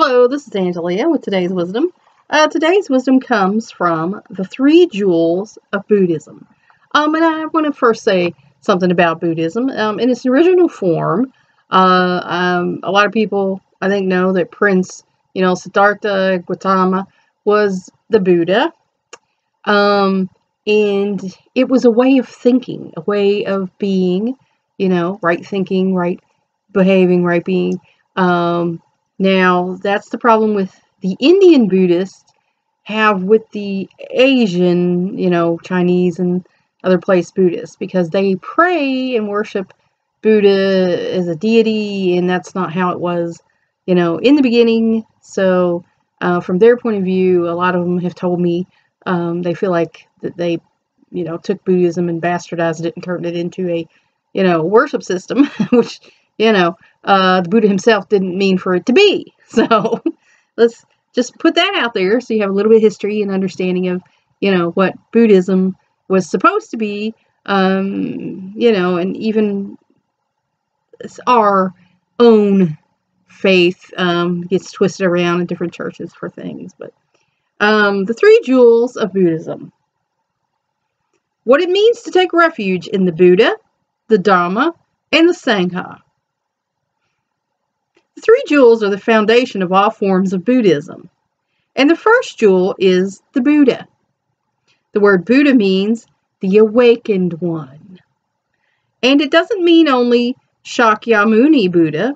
Hello, this is Angelia with today's wisdom. Today's wisdom comes from the 3 jewels of Buddhism. And I want to first say something about Buddhism. In its original form, a lot of people, I think, know that Prince, Siddhartha Gautama was the Buddha. And it was a way of thinking, a way of being, right thinking, right behaving, right being. Now, that's the problem with the Indian Buddhists have with the Asian, Chinese and other place Buddhists, because they pray and worship Buddha as a deity, and that's not how it was, in the beginning. So, from their point of view, a lot of them have told me they feel like that they, took Buddhism and bastardized it and turned it into a, worship system, which, the Buddha himself didn't mean for it to be. So let's just put that out there so you have a little bit of history and understanding of, what Buddhism was supposed to be, and even our own faith gets twisted around in different churches for things. But the 3 jewels of Buddhism. What it means to take refuge in the Buddha, the Dharma, and the Sangha. The 3 jewels are the foundation of all forms of Buddhism. And the first jewel is the Buddha. The word Buddha means the awakened one. And it doesn't mean only Shakyamuni Buddha,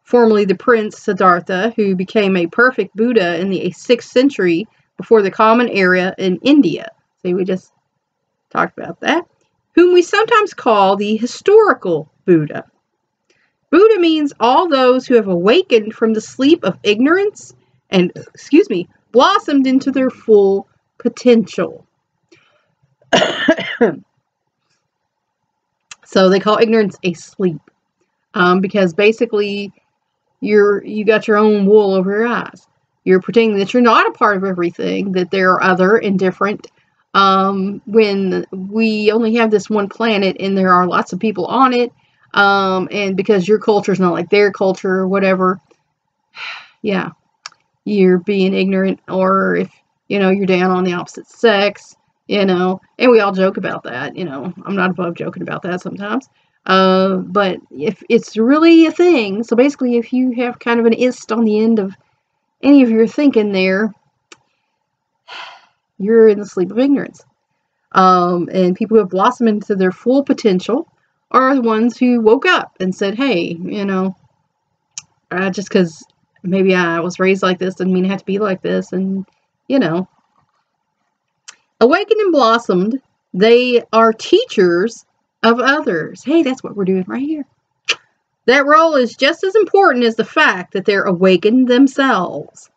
formerly the Prince Siddhartha, who became a perfect Buddha in the 6th century before the Common Era in India. See, we just talked about that. Whom we sometimes call the historical Buddha. Buddha means all those who have awakened from the sleep of ignorance and, blossomed into their full potential. So they call ignorance a sleep, because basically you got your own wool over your eyes. You're pretending that you're not a part of everything, that there are other and different, when we only have this one planet and there are lots of people on it. And because your culture is not like their culture or whatever, yeah, you're being ignorant, or if, you're down on the opposite sex, and we all joke about that, I'm not above joking about that sometimes, but if it's really a thing, so basically if you have kind of an ist on the end of any of your thinking there, you're in the sleep of ignorance, and people who have blossomed into their full potential are the ones who woke up and said, hey, just because maybe I was raised like this doesn't mean I have to be like this. And, awakened and blossomed, they are teachers of others. Hey, that's what we're doing right here. That role is just as important as the fact that they're awakened themselves.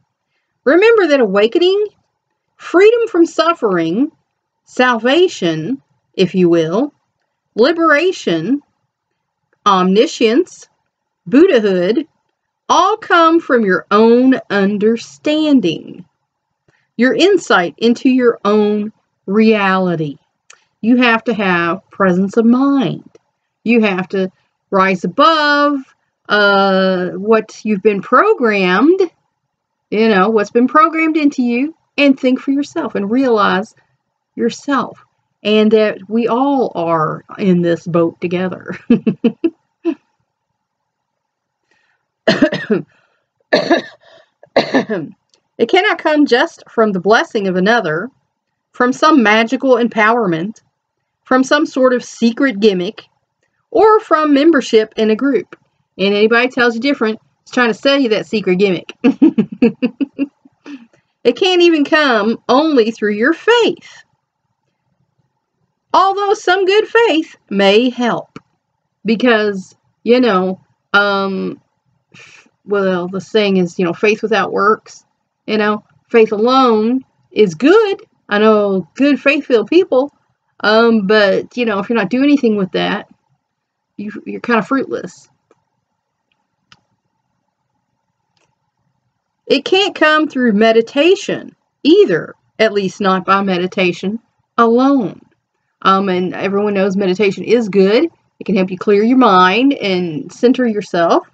Remember that awakening, freedom from suffering, salvation, if you will, liberation, omniscience, Buddhahood, all come from your own understanding, your insight into your own reality. You have to have presence of mind. You have to rise above what you've been programmed, what's been programmed into you, and think for yourself and realize yourself. And that we all are in this boat together. It cannot come just from the blessing of another, from some magical empowerment, from some sort of secret gimmick, or from membership in a group. And anybody tells you different is trying to sell you that secret gimmick. It can't even come only through your faith. Although some good faith may help, because, well, the saying is, faith without works, faith alone is good. I know good faith-filled people, but, if you're not doing anything with that, you're kind of fruitless. It can't come through meditation either, at least not by meditation alone. And everyone knows meditation is good. It can help you clear your mind and center yourself.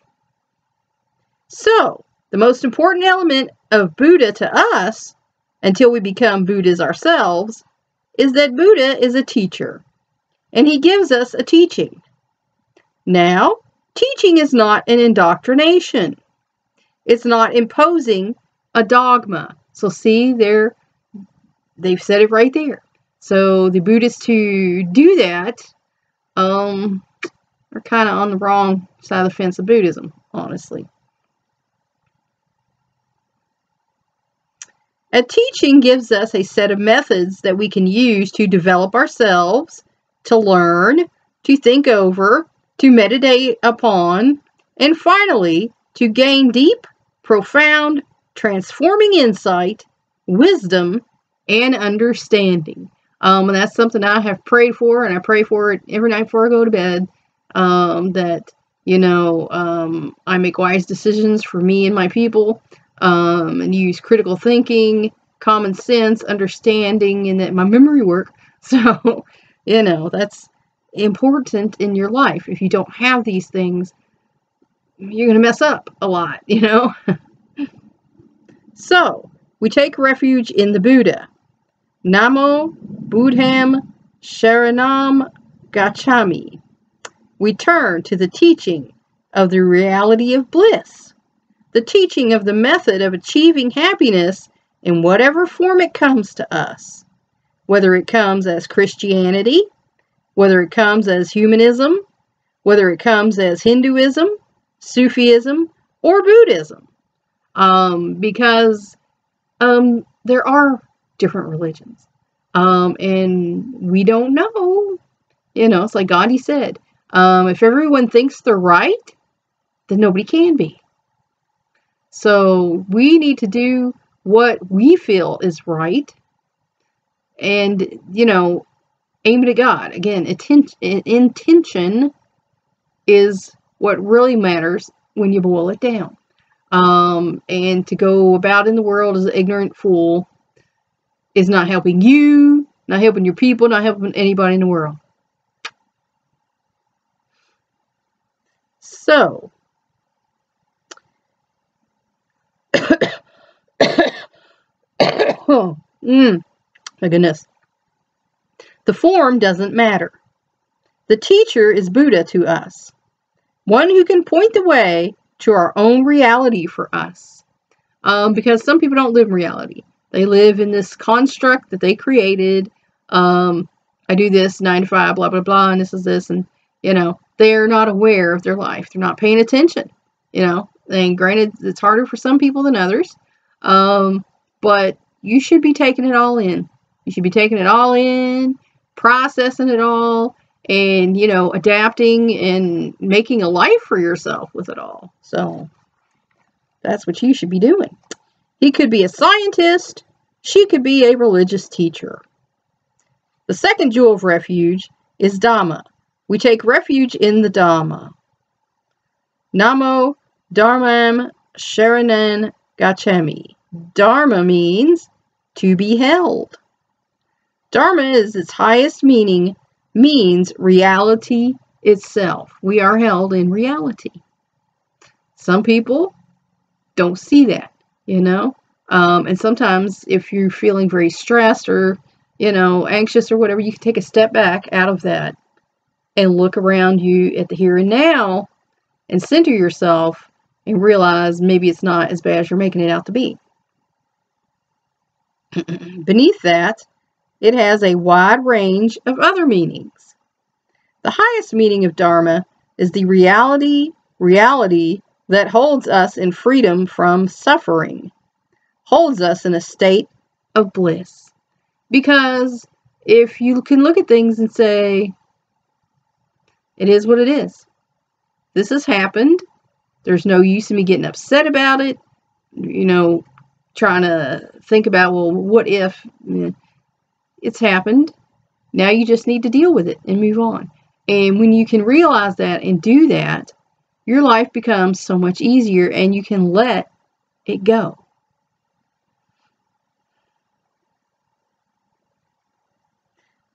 So, The most important element of Buddha to us, until we become Buddhas ourselves, is that Buddha is a teacher, and he gives us a teaching. Now, teaching is not an indoctrination. It's not imposing a dogma. So see, they've said it right there. So the Buddhists who do that are kind of on the wrong side of the fence of Buddhism, honestly. A teaching gives us a set of methods that we can use to develop ourselves, to learn, to think over, to meditate upon, and finally, to gain deep, profound, transforming insight, wisdom, and understanding. And that's something I have prayed for, and I pray for it every night before I go to bed, that, I make wise decisions for me and my people, and use critical thinking, common sense, understanding, and that my memory work. So, that's important in your life. If you don't have these things, you're going to mess up a lot, So, we take refuge in the Buddha. Namo Buddham Sharanam Gacchami. We turn to the teaching of the reality of bliss, the teaching of the method of achieving happiness in whatever form it comes to us, whether it comes as Christianity, whether it comes as humanism, whether it comes as Hinduism, Sufism, or Buddhism. Because there are different religions. And we don't know. It's like Gandhi said, if everyone thinks they're right, then nobody can be. So we need to do what we feel is right. And, aim it at God. Again, intention is what really matters when you boil it down. And to go about in the world as an ignorant fool is not helping you, not helping your people, not helping anybody in the world. So, my goodness. The form doesn't matter. The teacher is Buddha to us, one who can point the way to our own reality for us. Because some people don't live in reality. They live in this construct that they created. I do this 9 to 5, blah, blah, blah, and this is this. And, they're not aware of their life. They're not paying attention. And granted, it's harder for some people than others. But you should be taking it all in. You should be taking it all in, processing it all, and, adapting and making a life for yourself with it all. So that's what you should be doing. He could be a scientist. She could be a religious teacher. The second jewel of refuge is Dhamma. We take refuge in the Dhamma. Namo Dharmam Sharanam Gacchami. Dharma means to be held. Dharma is its highest meaning, means reality itself. We are held in reality. Some people don't see that, and sometimes if you're feeling very stressed or, anxious or whatever, you can take a step back out of that and look around you at the here and now and center yourself and realize maybe it's not as bad as you're making it out to be. Beneath that, it has a wide range of other meanings. The highest meaning of Dharma is the reality that holds us in freedom from suffering, holds us in a state of bliss. Because if you can look at things and say, it is what it is. This has happened. There's no use in me getting upset about it. Trying to think about, well, what if? It's happened. Now you just need to deal with it and move on. And when you can realize that and do that, your life becomes so much easier and you can let it go.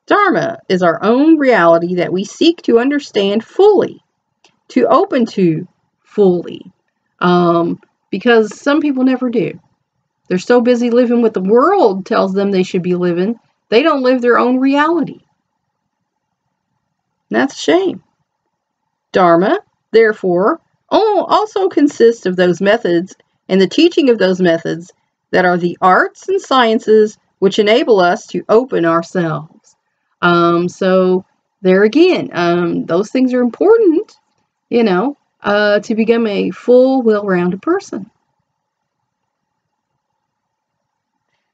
Dharma is our own reality that we seek to understand fully, to open to fully. because some people never do. They're so busy living what the world tells them they should be living, they don't live their own reality. And that's a shame. Dharma, therefore, also consists of those methods and the teaching of those methods that are the arts and sciences which enable us to open ourselves. So there again, those things are important, to become a full, well-rounded person.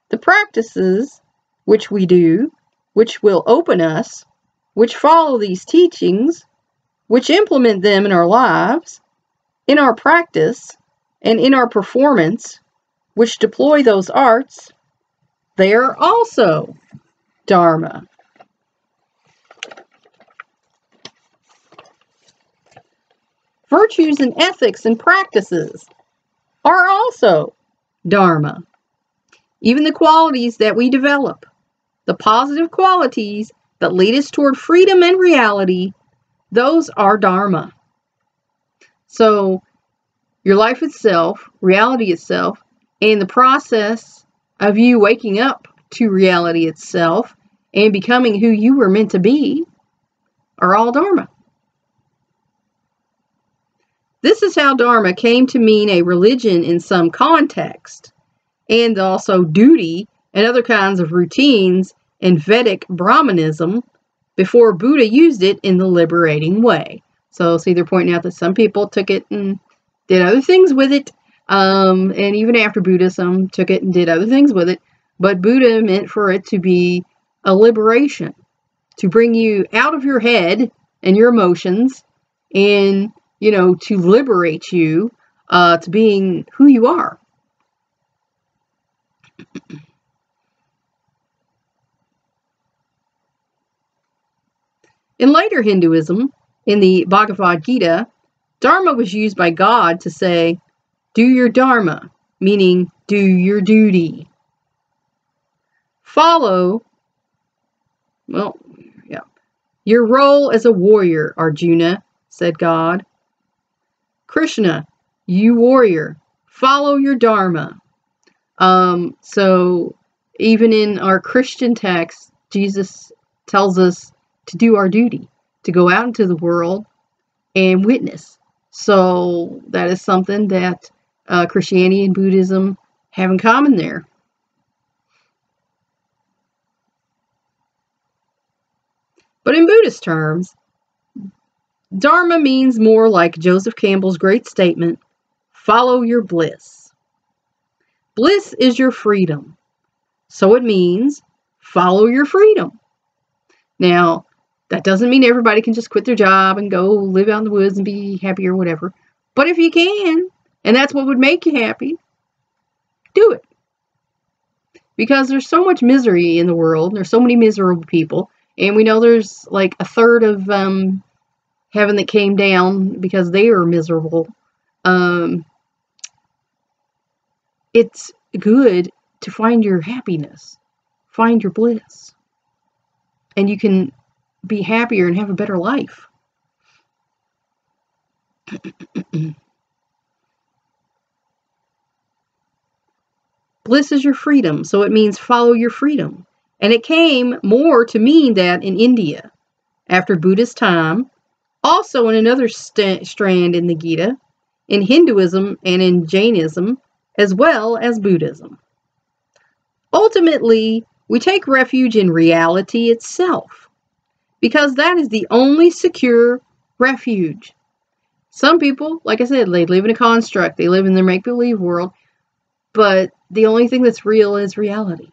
The practices which we do, which will open us, which follow these teachings, which implement them in our lives, in our practice, and in our performance, which deploy those arts, they are also Dharma. Virtues and ethics and practices are also Dharma. Even the qualities that we develop, the positive qualities that lead us toward freedom and reality, those are Dharma. So, your life itself, reality itself, and the process of you waking up to reality itself and becoming who you were meant to be are all Dharma. This is how Dharma came to mean a religion in some context, and also duty and other kinds of routines in Vedic Brahmanism before Buddha used it in the liberating way. So see, they're pointing out that some people took it and did other things with it, and even after Buddha, some took it and did other things with it, but Buddha meant for it to be a liberation, to bring you out of your head and your emotions, and to liberate you to being who you are. In later Hinduism, in the Bhagavad Gita, Dharma was used by God to say, do your Dharma, meaning do your duty. Follow, your role as a warrior, Arjuna, said God. Krishna, you warrior, follow your Dharma. So even in our Christian texts, Jesus tells us to do our duty, to go out into the world and witness. So that is something that Christianity and Buddhism have in common there. But in Buddhist terms, Dharma means more like Joseph Campbell's great statement, follow your bliss. Bliss is your freedom. So it means follow your freedom. Now, that doesn't mean everybody can just quit their job and go live out in the woods and be happy or whatever. But if you can, and that's what would make you happy, do it. Because there's so much misery in the world, and there's so many miserable people, and we know there's like a third of heaven that came down because they are miserable. It's good to find your happiness, find your bliss, and you can be happier and have a better life. Bliss is your freedom, so it means follow your freedom. And it came more to mean that in India, after Buddha's time, also in another strand in the Gita, in Hinduism and in Jainism, as well as Buddhism. Ultimately, we take refuge in reality itself, because that is the only secure refuge. Some people, like I said, they live in a construct. They live in their make-believe world. But the only thing that's real is reality.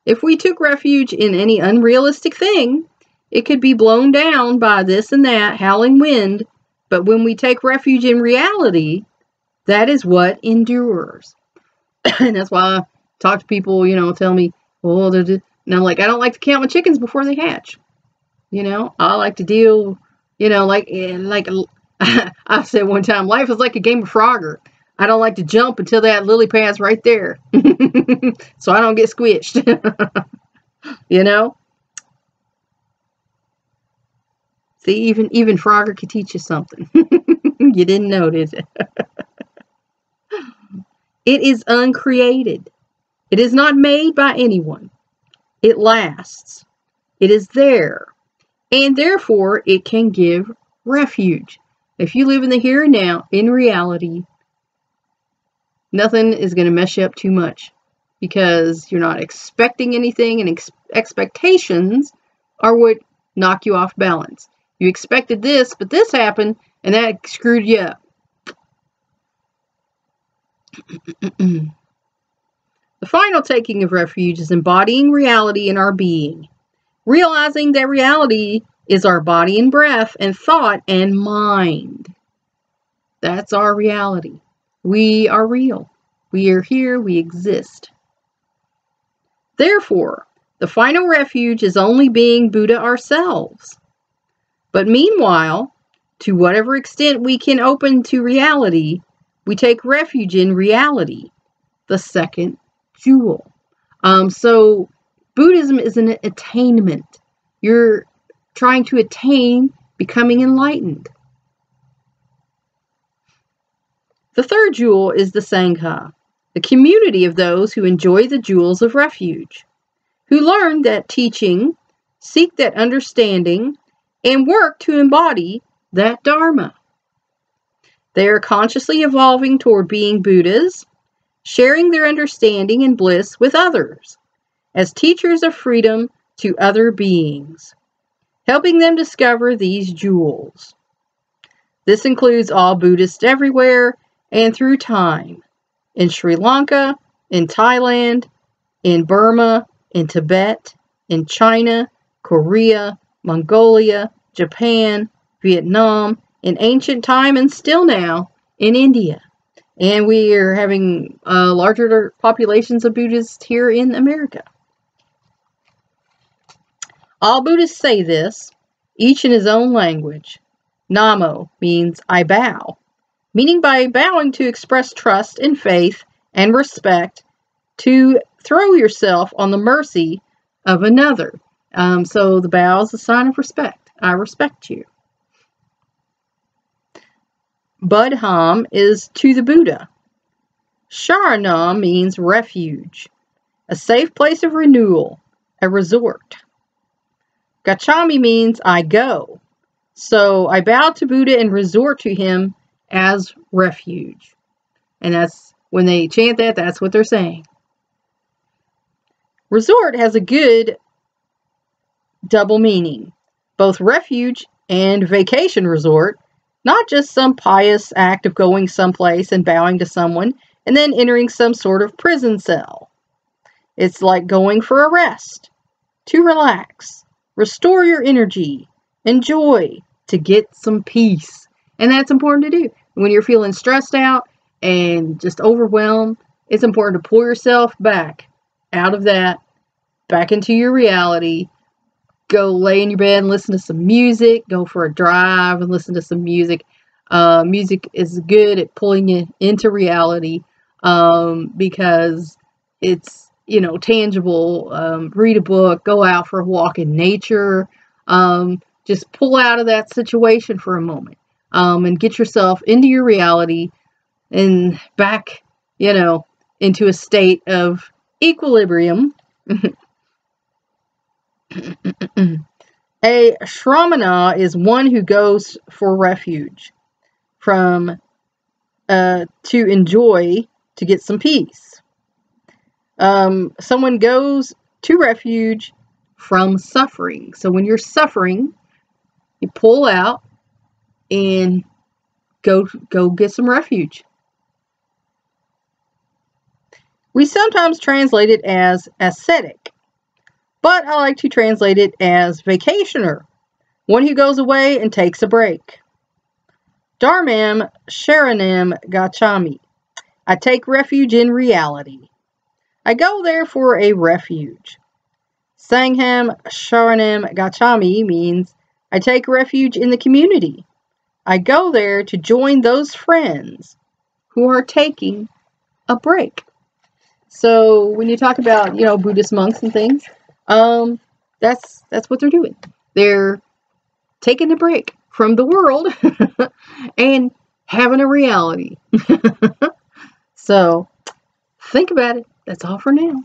If we took refuge in any unrealistic thing, it could be blown down by this and that howling wind. But when we take refuge in reality, that is what endures. And that's why I talk to people, tell me, well, and I'm like, I don't like to count my chickens before they hatch. I like to deal, like I said one time, life is like a game of Frogger. I don't like to jump until that lily pad's right there. So I don't get squished. you know? See, even Frogger could teach you something. You didn't know, did you? It is uncreated. It is not made by anyone. It lasts. It is there. And therefore, it can give refuge. If you live in the here and now, in reality, nothing is going to mess you up too much because you're not expecting anything, and expectations are what knock you off balance. You expected this, but this happened, and that screwed you up. The final taking of refuge is embodying reality in our being, realizing that reality is our body and breath and thought and mind. That's our reality. We are real. We are here. We exist. Therefore, the final refuge is only being Buddha ourselves. But meanwhile, to whatever extent we can open to reality, we take refuge in reality, the second jewel. So Buddhism is an attainment. You're trying to attain becoming enlightened. The third jewel is the Sangha, the community of those who enjoy the jewels of refuge, who learn that teaching, seek that understanding, and work to embody that Dharma. They are consciously evolving toward being Buddhas, sharing their understanding and bliss with others, as teachers of freedom to other beings, helping them discover these jewels. This includes all Buddhists everywhere and through time, in Sri Lanka, in Thailand, in Burma, in Tibet, in China, Korea, Mongolia, Japan, Vietnam, in ancient time and still now in India. And we are having larger populations of Buddhists here in America. All Buddhists say this, each in his own language. Namo means I bow, meaning by bowing to express trust and faith and respect, to throw yourself on the mercy of another. So the bow is a sign of respect. I respect you. Buddham is to the Buddha. Sharanam means refuge, a safe place of renewal, a resort. Gacchami means I go. So I bow to Buddha and resort to him as refuge. And that's when they chant that, that's what they're saying. Resort has a good double meaning, both refuge and vacation resort, not just some pious act of going someplace and bowing to someone and then entering some sort of prison cell. It's like going for a rest, to relax, restore your energy, enjoy, to get some peace. And that's important to do. When you're feeling stressed out and just overwhelmed, it's important to pull yourself back out of that, back into your reality. Go lay in your bed and listen to some music. Go for a drive and listen to some music. Music is good at pulling you into reality because it's, tangible. Read a book. Go out for a walk in nature. Just pull out of that situation for a moment and get yourself into your reality and back, into a state of equilibrium. A shramana is one who goes for refuge, to enjoy, to get some peace. Someone goes to refuge from suffering. So when you're suffering, you pull out and go get some refuge. We sometimes translate it as ascetic, but I like to translate it as vacationer, one who goes away and takes a break. Dharmam sharanam gacchami. I take refuge in reality. I go there for a refuge. Sangham sharanam gacchami means I take refuge in the community. I go there to join those friends who are taking a break. So when you talk about, Buddhist monks and things, That's what they're doing. They're taking a break from the world and having a reality. So think about it. That's all for now.